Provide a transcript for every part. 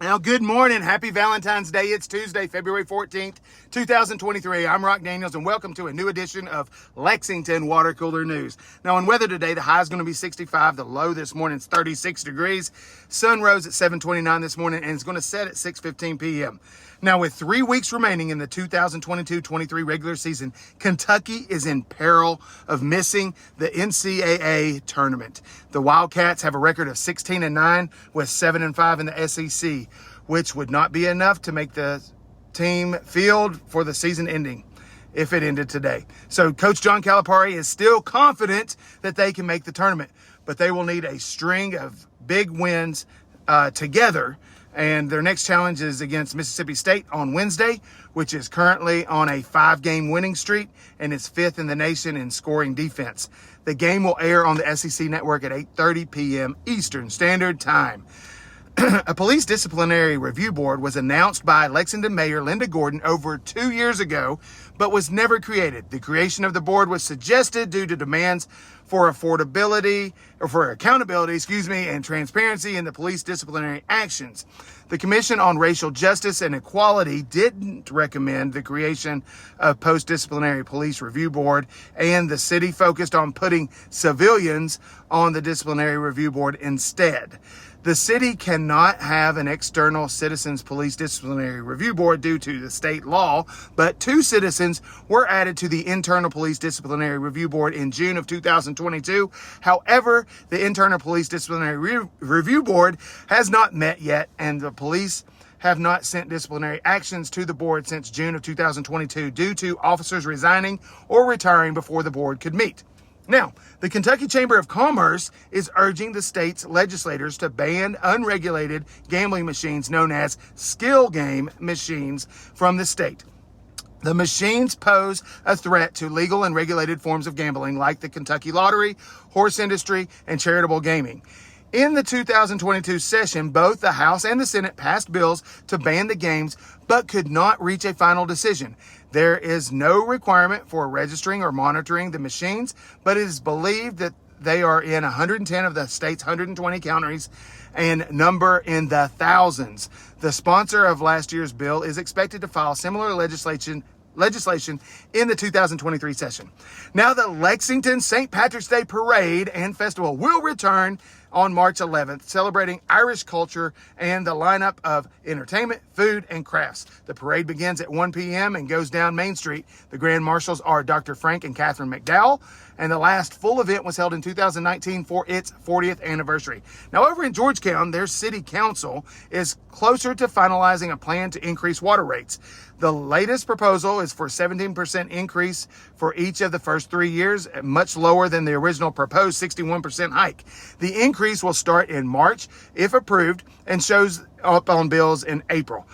Now, good morning. Happy Valentine's Day. It's Tuesday, February 14th, 2023. I'm Rock Daniels, and welcome to a new edition of Lexington Water Cooler News. Now, on weather today, the high is going to be 65. The low this morning is 36 degrees. Sun rose at 7:29 this morning, and it's going to set at 6:15 p.m. Now, with 3 weeks remaining in the 2022-23 regular season, Kentucky is in peril of missing the NCAA Tournament. The Wildcats have a record of 16-9 with 7-5 in the SEC, which would not be enough to make the team field for the season ending if it ended today. So Coach John Calipari is still confident that they can make the tournament, but they will need a string of big wins together. And their next challenge is against Mississippi State on Wednesday, which is currently on a 5-game winning streak and is 5th in the nation in scoring defense. The game will air on the SEC network at 8:30 p.m. Eastern Standard Time. A police disciplinary review board was announced by Lexington Mayor Linda Gordon over 2 years ago, but was never created. The creation of the board was suggested due to demands for accountability, and transparency in the police disciplinary actions. The Commission on Racial Justice and Equality didn't recommend the creation of post-disciplinary police review board, and the city focused on putting civilians on the disciplinary review board instead. The city cannot have an external citizens police disciplinary review board due to the state law, but 2 citizens were added to the internal police disciplinary review board in June of 2022. However, the internal police disciplinary review board has not met yet, and the police have not sent disciplinary actions to the board since June of 2022 due to officers resigning or retiring before the board could meet. Now, the Kentucky Chamber of Commerce is urging the state's legislators to ban unregulated gambling machines known as skill game machines from the state. The machines pose a threat to legal and regulated forms of gambling like the Kentucky lottery, horse industry, and charitable gaming. In the 2022 session, both the House and the Senate passed bills to ban the games, but could not reach a final decision. There is no requirement for registering or monitoring the machines, but it is believed that they are in 110 of the state's 120 counties and number in the thousands. The sponsor of last year's bill is expected to file similar legislation in the 2023 session. Now, the Lexington St. Patrick's Day Parade and Festival will return on March 11th, celebrating Irish culture and the lineup of entertainment, food, and crafts. The parade begins at 1 p.m. and goes down Main Street. The Grand Marshals are Dr. Frank and Catherine McDowell, and the last full event was held in 2019 for its 40th anniversary. Now, over in Georgetown, their city council is closer to finalizing a plan to increase water rates. The latest proposal is for 17% increase for each of the first 3 years, much lower than the original proposed 61% hike. The increase will start in March, if approved, and shows up on bills in April.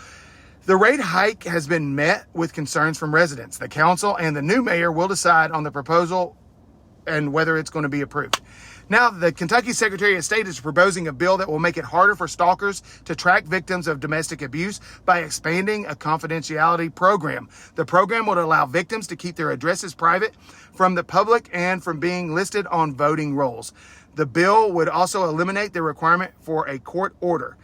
The rate hike has been met with concerns from residents. The council and the new mayor will decide on the proposal and whether it's going to be approved. Now, the Kentucky Secretary of State is proposing a bill that will make it harder for stalkers to track victims of domestic abuse by expanding a confidentiality program. The program would allow victims to keep their addresses private from the public and from being listed on voting rolls. The bill would also eliminate the requirement for a court order.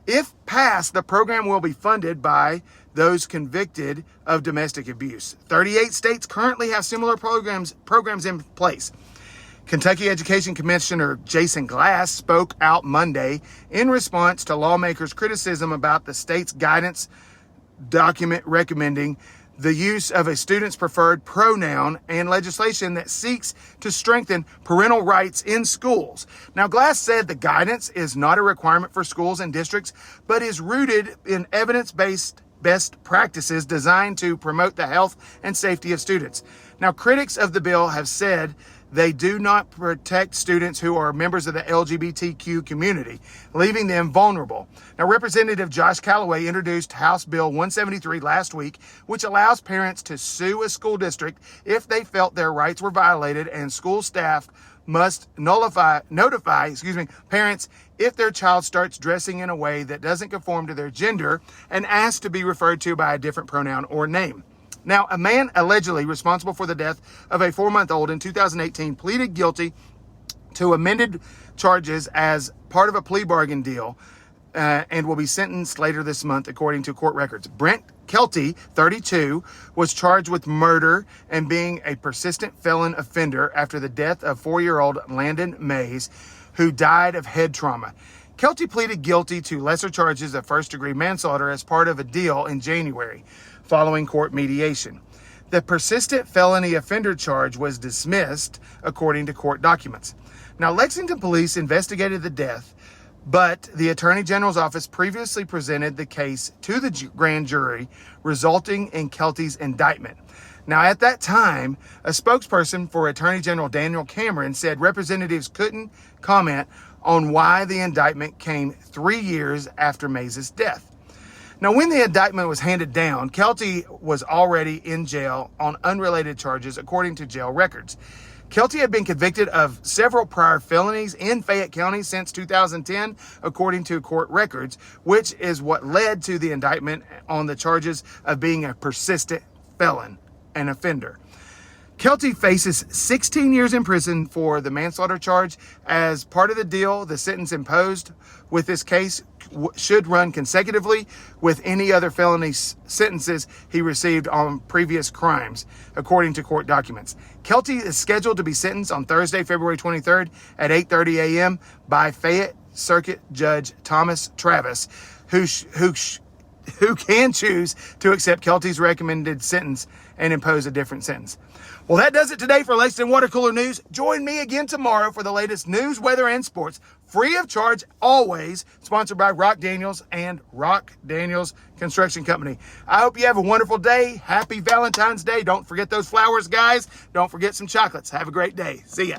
If passed, the program will be funded by those convicted of domestic abuse. 38 states currently have similar programs in place. Kentucky Education Commissioner Jason Glass spoke out Monday in response to lawmakers' criticism about the state's guidance document recommending the use of a student's preferred pronoun and legislation that seeks to strengthen parental rights in schools. Now, Glass said the guidance is not a requirement for schools and districts, but is rooted in evidence-based best practices designed to promote the health and safety of students. Now, critics of the bill have said they do not protect students who are members of the LGBTQ community, leaving them vulnerable. Now, Representative Josh Callaway introduced House Bill 173 last week, which allows parents to sue a school district if they felt their rights were violated, and school staff must notify parents if their child starts dressing in a way that doesn't conform to their gender and asks to be referred to by a different pronoun or name. Now, a man allegedly responsible for the death of a 4-month-old in 2018 pleaded guilty to amended charges as part of a plea bargain deal and will be sentenced later this month, according to court records. Brent Kelty, 32, was charged with murder and being a persistent felon offender after the death of 4-year-old Landon Mayes, who died of head trauma. Kelty pleaded guilty to lesser charges of first-degree manslaughter as part of a deal in January, following court mediation. The persistent felony offender charge was dismissed, according to court documents. Now, Lexington police investigated the death, but the Attorney General's office previously presented the case to the grand jury, resulting in Kelty's indictment. Now, at that time, a spokesperson for Attorney General Daniel Cameron said representatives couldn't comment on why the indictment came 3 years after Mayes' death. Now, when the indictment was handed down, Kelty was already in jail on unrelated charges, according to jail records. Kelty had been convicted of several prior felonies in Fayette County since 2010, according to court records, which is what led to the indictment on the charges of being a persistent felon and offender. Kelty faces 16 years in prison for the manslaughter charge. As part of the deal, the sentence imposed with this case should run consecutively with any other felony sentences he received on previous crimes, according to court documents. Kelty is scheduled to be sentenced on Thursday, February 23rd at 8:30 a.m. by Fayette Circuit Judge Thomas Travis, who can choose to accept Kelty's recommended sentence and impose a different sentence. Well, that does it today for Lexington Water Cooler News. Join me again tomorrow for the latest news, weather, and sports, free of charge, always, sponsored by Rock Daniels and Rock Daniels Construction Company. I hope you have a wonderful day. Happy Valentine's Day. Don't forget those flowers, guys. Don't forget some chocolates. Have a great day. See ya.